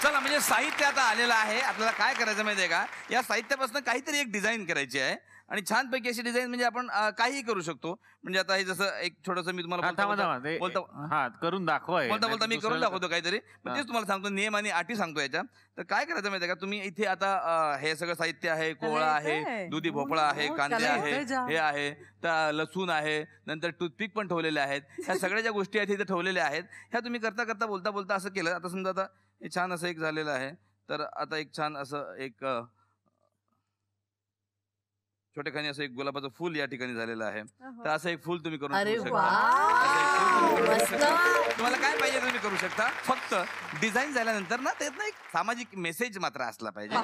चला म्हणजे साहित्य आता आलेलं आहे. आपल्याला काय करायचं माहितीये का, या साहित्यापासून काहीतरी एक डिझाईन करायची आहे आणि छानपैकी अशी डिझाईन म्हणजे आपण काहीही करू शकतो. म्हणजे आता हे जसं एक छोटंसं मी तुम्हाला करून दाखवा. बोलता मी करून दाखवतो काहीतरी. तेच तुम्हाला सांगतो, नियम आणि अटी सांगतो याच्या. तर काय करायचं माहितीये का, तुम्ही इथे आता हे सगळं साहित्य आहे. कोहळा आहे, दुधी भोपळा आहे, कांदे आहे, हे आहे, तर लसूण आहे, नंतर टूथपिक पण ठेवलेले आहेत. ह्या सगळ्या ज्या गोष्टी आहेत इथे ठेवलेल्या आहेत, ह्या तुम्ही करता करता बोलता बोलता असं केलं. आता समजा आता हे छान असं एक झालेलं आहे. तर आता एक छान असं एक छोट्या खाणी असं एक गुलाबाचं फुल या ठिकाणी झालेलं आहे. तर असं एक फुल तुम्ही करून शकता. तुम्हाला काय पाहिजे तुम्ही करू शकता. फक्त डिझाईन झाल्यानंतर ना त्यात ना एक सामाजिक मेसेज मात्र असला पाहिजे.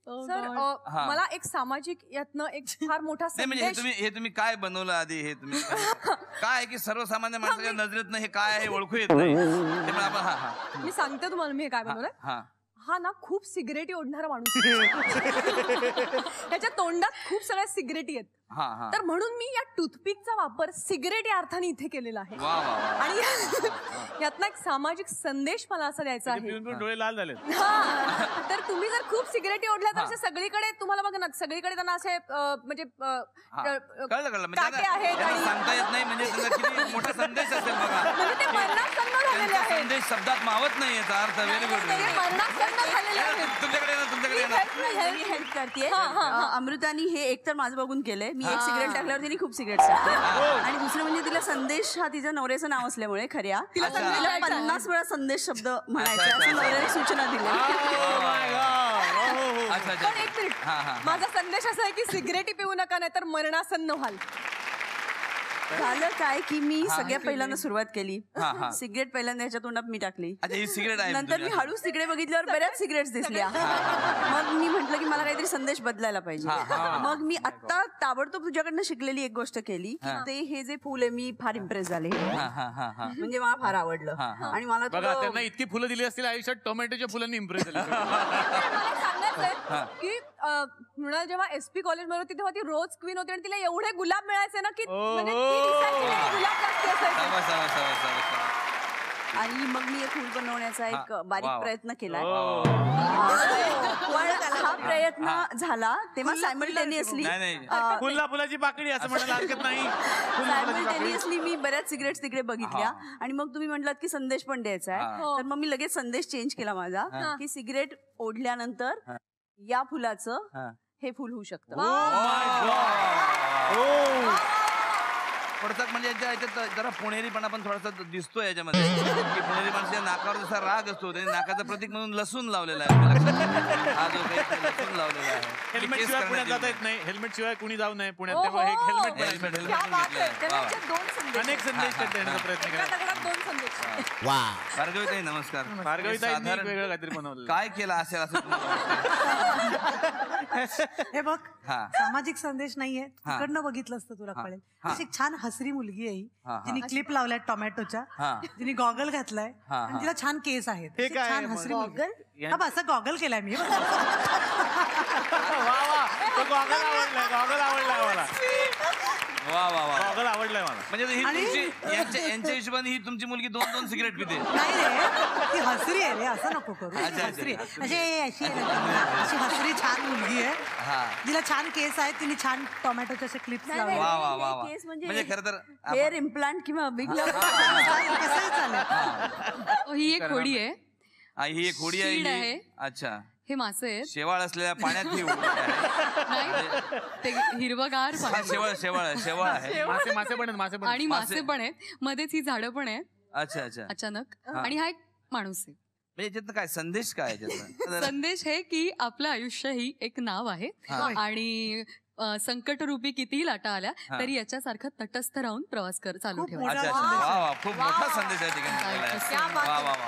सर मला एक सामाजिक यातनं एक फार मोठा संदेश. हे तुम्ही काय बनवलं आधी, हे तुम्ही काय आहे की सर्वसामान्य माणसाच्या नजरेतनं हे काय आहे ओळखू येत नाही. मी सांगते तुम्हाला मी हे काय बनवलंय. हा ना खूप सिगरेटी ओढणारा माणूस. त्याच्या तोंडात खूप सगळ्या सिगरेटी आहेत. तर म्हणून मी या टूथपिकचा वापर सिगरेट या अर्थाने इथे केलेला आहे. आणि यातनं एक सामाजिक संदेश मला असा द्यायचा आहे. डोळे लाल झाले. तर तुम्ही जर खूप सिगरेटी ओढल्या तर असे सगळीकडे तुम्हाला बघा ना, सगळीकडे त्यांना असे म्हणजे काटे आहेत आणि सांगता येत नाही. म्हणजे त्यांना किती मोठा संदेश असेल बघा. म्हणजे ते मरणासन्न झालेले आहेत. संदेश शब्दात मावत नाही याचा अर्थ. Very good. मरणासन्न झालेले आहेत. तुमच्याकडे हेल्प करते. अमृतानी हे एकतर माझं बघून केलंय. मी एक सिगरेट टाकल्यावर तिने खूप सिगरेट आणि दुसरं म्हणजे तिला संदेश हा तिच्या नवऱ्याचं नाव असल्यामुळे खऱ्या तिला 50 वेळा संदेश शब्द म्हणायचा असं नवऱ्याने सूचना दिली. पण एक मिनिट, माझा संदेश असा आहे की सिगरेटी पिऊ नका नाहीतर मरणासन्न व्हाल. झालं काय की मी सगळ्यात पहिल्यांदा सुरुवात केली. सिगरेट पहिल्यांदा ह्याच्या तोंडात मी टाकली. नंतर मी हळूच तिकडे बघितल्यावर बऱ्याच सिगरेट दिसल्या. मग मी म्हंटल की मला काहीतरी संदेश बदलायला पाहिजे. मग मी आता ताबडतोब तुझ्याकडनं शिकलेली एक गोष्ट केली की ते हे जे फुल आहे मी फार इम्प्रेस झाले. म्हणजे मला फार आवडलं. आणि मला त्यांना इतकी फुलं दिली असतील आयुष्यात टोमॅटोच्या फुलांनी इम्प्रेस झाले. सांगायचंय की मृणाल जेव्हा SP कॉलेज मध्ये होती तेव्हा ती रोज क्वीन होती आणि तिला एवढे गुलाब मिळायचे ना की आणि मग मी एक फुल बनवण्याचा एक बारीक प्रयत्न केला. हा प्रयत्न झाला तेव्हा सायमल्टेनियसली फुलाची पाकळी असं म्हणायला हरकत नाही. सायमल्टेनियसली मी बऱ्याच सिगरेट्स तिकडे बघितल्या आणि मग तुम्ही म्हटलात की संदेश पण द्यायचा आहे. तर मग मी लगेच संदेश चेंज केला माझा की सिगरेट ओढल्यानंतर या फुलाचं हे फुल होऊ शकतं. पडतात म्हणजे याच्यात जरा पुणेरीपणा पण थोडासा दिसतो याच्यामध्ये. की पुणेरी माणसाच्या नाकावर जसा राग असतो त्याने नाकाचं प्रतीक म्हणून लसूण लावलेला आहे. हा जो काही लसूण लावलेला आहे. हेल्मेट शिवाय पुण्यात जाता येत नाही. हेल्मेट शिवाय कुणी जाऊ नये पुण्यात. तेव्हा एक हेल्मेट अनेक संदेश देण्याचा प्रयत्न केला. भार्गवीताई नमस्कार. भार्गवीताई वेगळं काहीतरी बनवलं. काय केलं असेल असं हे बघ सामाजिक संदेश नाहीये. तिकडनं बघितलं असतं तुला कळेल. अशी छान हसरी मुलगी आहे तिने क्लिप लावलाय टोमॅटोच्या. तिने गॉगल घातलाय आणि तिला छान केस आहेत. छान हसरी मुलगी. असं गॉगल केलाय मी. गॉगल आवडलाय मला. गॉगल आवडलाय मला. म्हणजे यांच्या हिशोबाने ही तुमची मुलगी 2-2 सिगरेट पिते. नाही रे ती हसरी आहे रे असं नको करू. हसरी अशी हसरी छान मुलगी आहे. तिला छान केस आहेत. तिने छान टोमॅटोचे असे क्लिप्स लावले. केस म्हणजे खरं तर हेअर इम्प्लांट किंवा बिग कसंही चालेल. ही एक होडी आहे. ही एक होडी आहे. अच्छा. हे मासे आहेत. शेवाळ असलेल्या पाण्यात ही ते हिरवगार शेवाळ आहे. मासे पण आहेत. आणि मासे पण आहेत. मध्येच ही झाडं पण आहेत. अच्छा अच्छा. अचानक. आणि हा एक माणूस आहे. याच्यात काय संदेश काय संदेश हे की आपलं आयुष्य ही एक नाव आहे आणि संकटरूपी कितीही लाटा आल्या तरी याच्यासारखं तटस्थ राहून प्रवास चालू ठेवा. खूप मोठा संदेश आहे ठिकाणी.